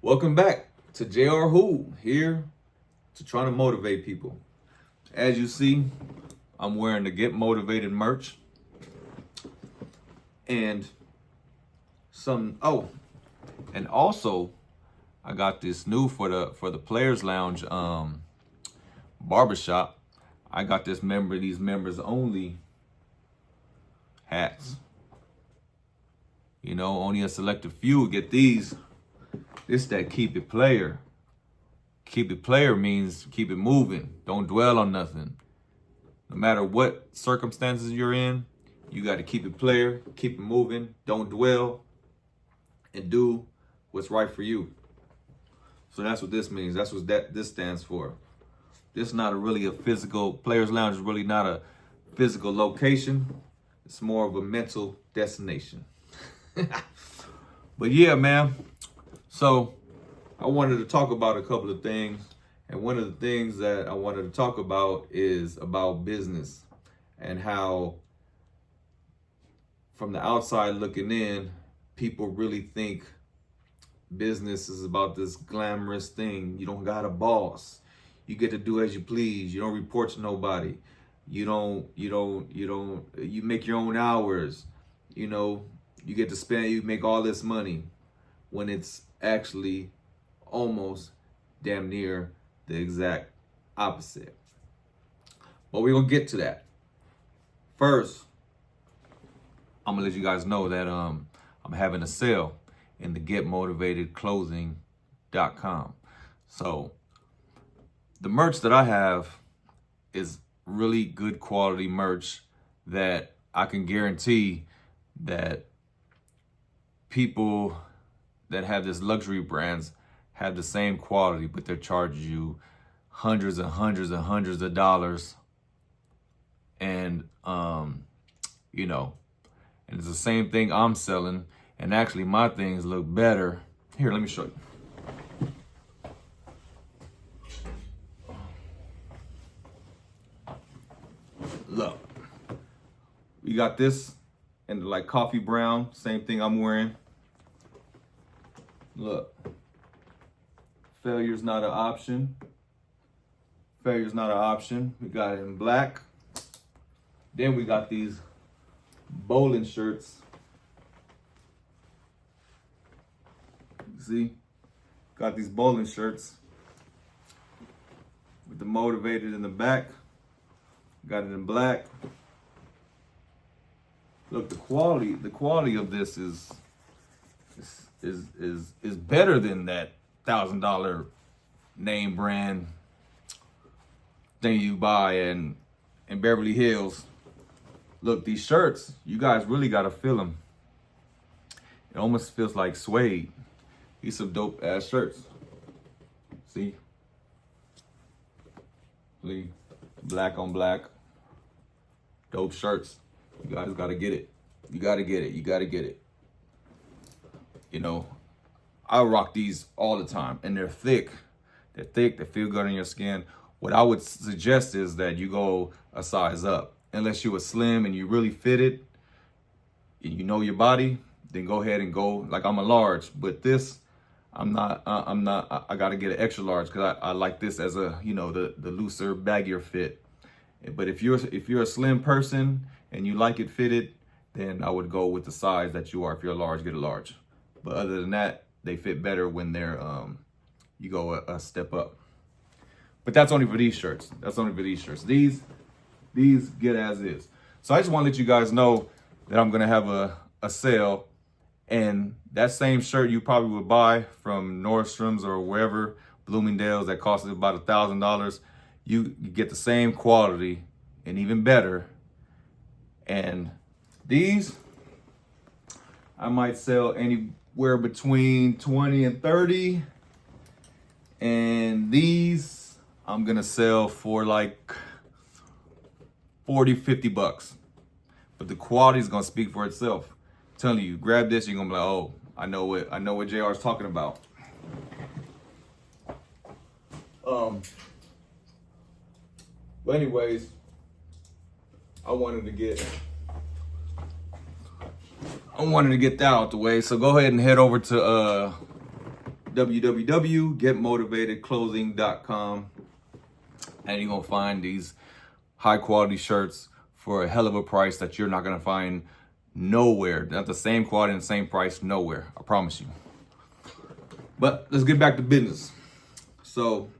Welcome back to JR Who, here to try to motivate people. As you see, I'm wearing the Get Motivated merch. And and also I got this new for the Players Lounge barbershop. I got these members only hats. Only a selected few get these. This that keep it player. Keep it player means keep it moving. Don't dwell on nothing. No matter what circumstances you're in, you got to keep it player, keep it moving, don't dwell, and do what's right for you. So that's what this means. That's what this stands for. This is not really a physical, Players Lounge is really not a physical location. It's more of a mental destination. But yeah, man. So I wanted to talk about a couple of things. And one of the things that I wanted to talk about is about business and how from the outside looking in, people really think business is about this glamorous thing. You don't got a boss. You get to do as you please. You don't report to nobody. You make your own hours. You get to spend, you make all this money when it's actually almost damn near the exact opposite. But we're gonna get to that. First, I'm gonna let you guys know that I'm having a sale in the getmotivatedclothing.com. So the merch that I have is really good quality merch that I can guarantee that people that have this luxury brands have the same quality, but they're charging you hundreds and hundreds and hundreds of dollars. And, and it's the same thing I'm selling. And actually my things look better. Here, let me show you. Look, we got this in like coffee brown, same thing I'm wearing. Look, failure's not an option. Failure's not an option. We got it in black. Then we got these bowling shirts. See? Got these bowling shirts with the motivated in the back. Got it in black. Look, the quality of this is better than that $1,000 name brand thing you buy in Beverly Hills. Look, these shirts, you guys really gotta feel them. It almost feels like suede. These some dope ass shirts. See, black on black, dope shirts. You guys gotta get it. You gotta get it. You gotta get it. I rock these all the time, and they're thick. They're thick. They feel good on your skin. What I would suggest is that you go a size up. Unless you are slim and you really fit it, and you know your body, then go ahead and go. Like I'm a large, but this, I'm not. I gotta get an extra large because I like this as a the looser, baggier fit. But if you're a slim person and you like it fitted, then I would go with the size that you are. If you're a large, get a large. But other than that, they fit better when they're you go a step up. But that's only for these shirts. That's only for these shirts. These get as is. So I just want to let you guys know that I'm gonna have a sale, and that same shirt you probably would buy from Nordstrom's or wherever, Bloomingdale's, that costs about $1,000. You get the same quality and even better. And these, I might sell anywhere between 20 and 30. And these, I'm gonna sell for like 40, 50 bucks. But the quality is gonna speak for itself. I'm telling you, grab this, you're gonna be like, oh, I know what JR is talking about. But anyways, I wanted to get that out the way. So go ahead and head over to www.getmotivatedclothing.com, and you're gonna find these high quality shirts for a hell of a price that you're not gonna find nowhere. Not the same quality and the same price nowhere, I promise you. But let's get back to business. So,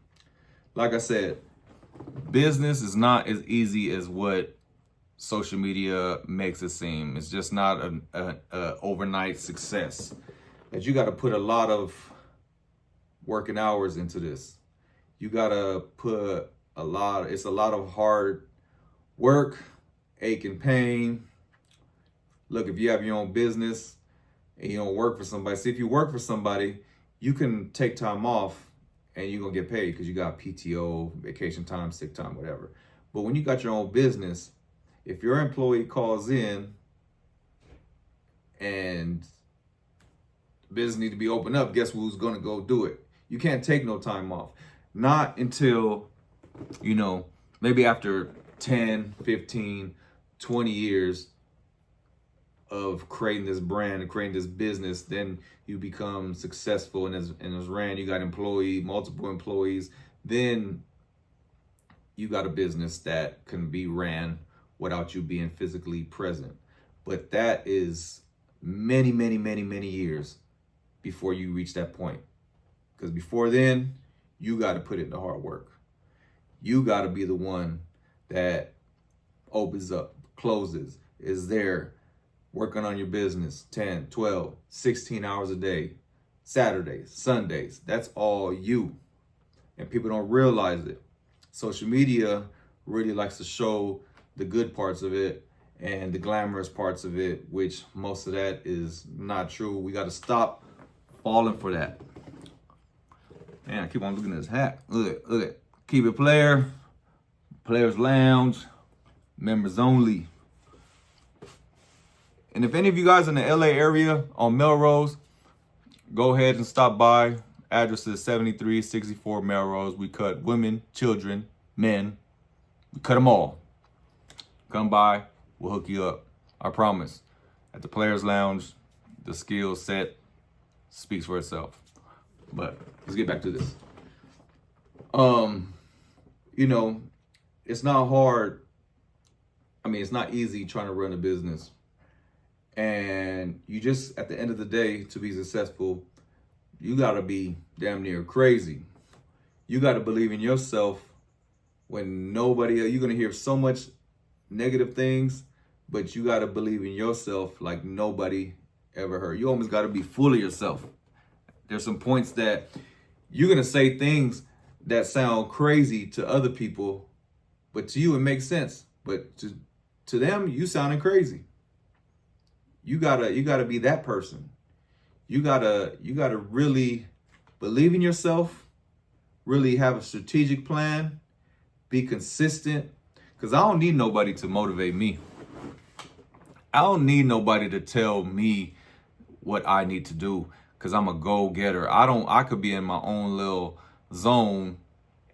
like I said, business is not as easy as what social media makes it seem. It's just not an overnight success. That you got to put a lot of working hours into this. You got to put it's a lot of hard work, ache and pain. Look, if you have your own business and you don't work for somebody, see, if you work for somebody, you can take time off and you're going to get paid because you got PTO, vacation time, sick time, whatever. But when you got your own business, if your employee calls in and the business need to be opened up, guess who's going to go do it? You can't take no time off. Not until, maybe after 10, 15, 20 years of creating this brand and creating this business, then you become successful and as ran, you got multiple employees, then you got a business that can be ran without you being physically present. But that is many, many, many, many years before you reach that point. Because before then, you got to put in the hard work. You got to be the one that opens up, closes, is there, working on your business 10, 12, 16 hours a day, Saturdays, Sundays. That's all you. And people don't realize it. Social media really likes to show the good parts of it and the glamorous parts of it, which most of that is not true. We got to stop falling for that. Man, I keep on looking at this hat. Look at Keep It Player, Players Lounge, members only. And if any of you guys in the LA area on Melrose, go ahead and stop by. Address is 7364 Melrose. We cut women, children, men. We cut them all. Come by, we'll hook you up. I promise. At the Players Lounge, the skill set speaks for itself. But let's get back to this. It's not hard. It's not easy trying to run a business. And you just, at the end of the day, to be successful, you got to be damn near crazy. You got to believe in yourself when you're going to hear so much negative things, but you got to believe in yourself like nobody ever heard. You almost got to be full of yourself. There's some points that you're going to say things that sound crazy to other people, but to you it makes sense. But to them, you sounding crazy. You gotta be that person. You gotta really believe in yourself, really have a strategic plan, be consistent. Because I don't need nobody to motivate me. I don't need nobody to tell me what I need to do. Because I'm a go-getter. I could be in my own little zone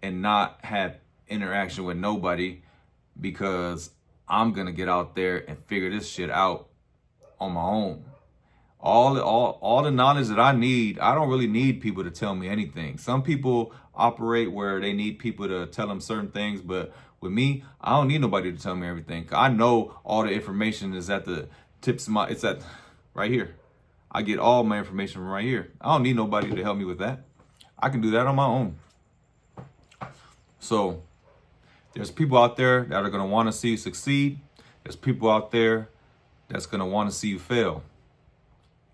and not have interaction with nobody because I'm gonna get out there and figure this shit out on my own. All the knowledge that I need, I don't really need people to tell me anything. Some people operate where they need people to tell them certain things, but with me, I don't need nobody to tell me everything. I know all the information is at the tips of it's at right here. I get all my information from right here. I don't need nobody to help me with that. I can do that on my own. So there's people out there that are going to want to see you succeed. There's people out there that's going to want to see you fail.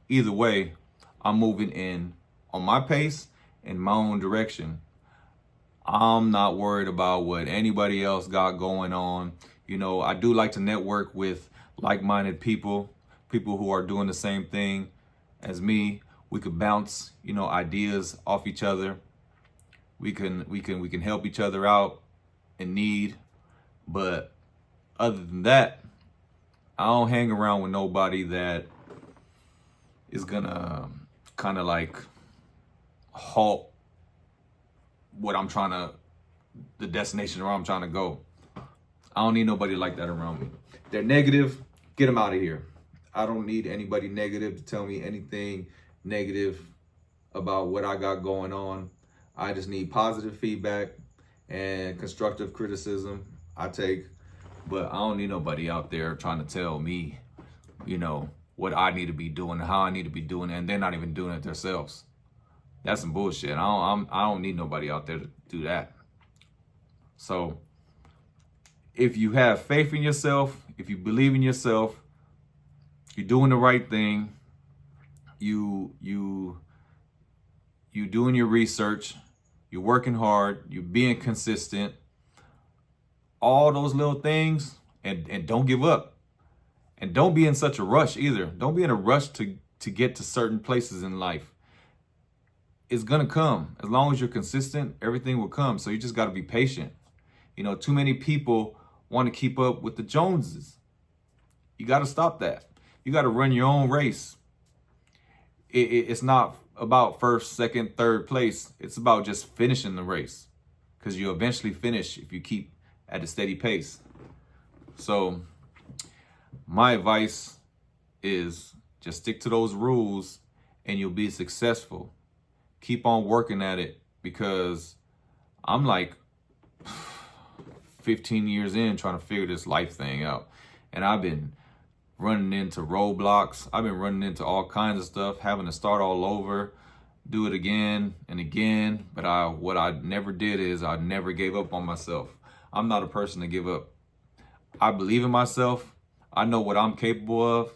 Either way, I'm moving in on my pace in my own direction. I'm not worried about what anybody else got going on. I do like to network with like-minded people who are doing the same thing as me. We could bounce, ideas off each other. We can help each other out in need. But other than that, I don't hang around with nobody that is gonna kind of like halt the destination where I'm trying to go. I don't need nobody like that around me. If they're negative, get them out of here. I don't need anybody negative to tell me anything negative about what I got going on. I just need positive feedback and constructive criticism. I take, but I don't need nobody out there trying to tell me, what I need to be doing, how I need to be doing it, and they're not even doing it themselves. That's some bullshit. I don't need nobody out there to do that. So if you have faith in yourself, if you believe in yourself, you're doing the right thing, you doing your research, you're working hard, you're being consistent, all those little things, and don't give up. And don't be in such a rush either. Don't be in a rush to get to certain places in life. It's gonna come. As long as you're consistent, everything will come. So you just gotta be patient. Too many people want to keep up with the Joneses. You gotta stop that. You gotta run your own race. It's not about first, second, third place. It's about just finishing the race, because you eventually finish if you keep at a steady pace. So my advice is just stick to those rules and you'll be successful. Keep on working at it, because I'm like 15 years in trying to figure this life thing out. And I've been running into roadblocks. I've been running into all kinds of stuff, having to start all over, do it again and again. But what I never did is I never gave up on myself. I'm not a person to give up. I believe in myself. I know what I'm capable of.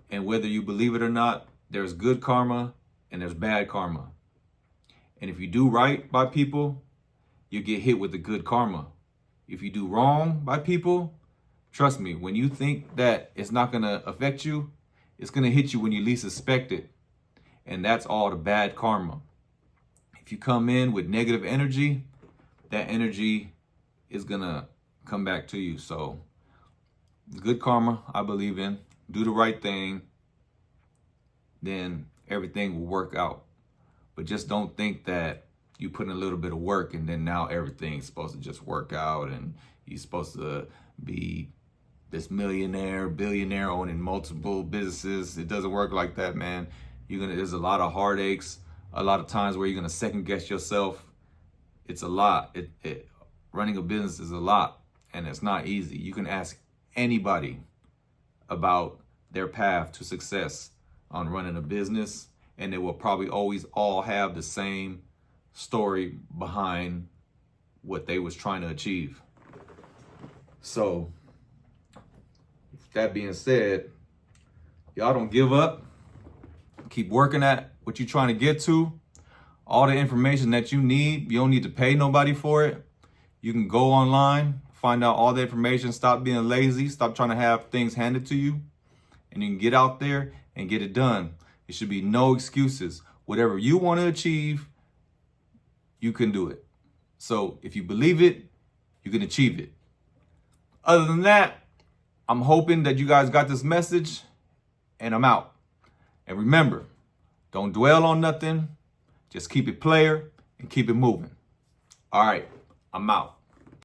And whether you believe it or not, there's good karma and there's bad karma. And if you do right by people, you get hit with the good karma. If you do wrong by people, trust me, when you think that it's not going to affect you, it's going to hit you when you least expect it. And that's all the bad karma. If you come in with negative energy, that energy is going to come back to you. So good karma, I believe in. Do the right thing, then everything will work out. But just don't think that you put in a little bit of work and then now everything's supposed to just work out and you're supposed to be this millionaire, billionaire owning multiple businesses. It doesn't work like that, man. There's a lot of heartaches, a lot of times where you're gonna second guess yourself. It's a lot. Running a business is a lot, and it's not easy. You can ask anybody about their path to success on running a business, and they will probably always all have the same story behind what they was trying to achieve. So, with that being said, y'all don't give up. Keep working at what you're trying to get to. All the information that you need, you don't need to pay nobody for it. You can go online, find out all the information, stop being lazy, stop trying to have things handed to you, and you can get out there and get it done. There should be no excuses. Whatever you want to achieve, you can do it. So if you believe it, you can achieve it. Other than that, I'm hoping that you guys got this message, and I'm out. And remember, don't dwell on nothing. Just keep it player and keep it moving. All right, I'm out.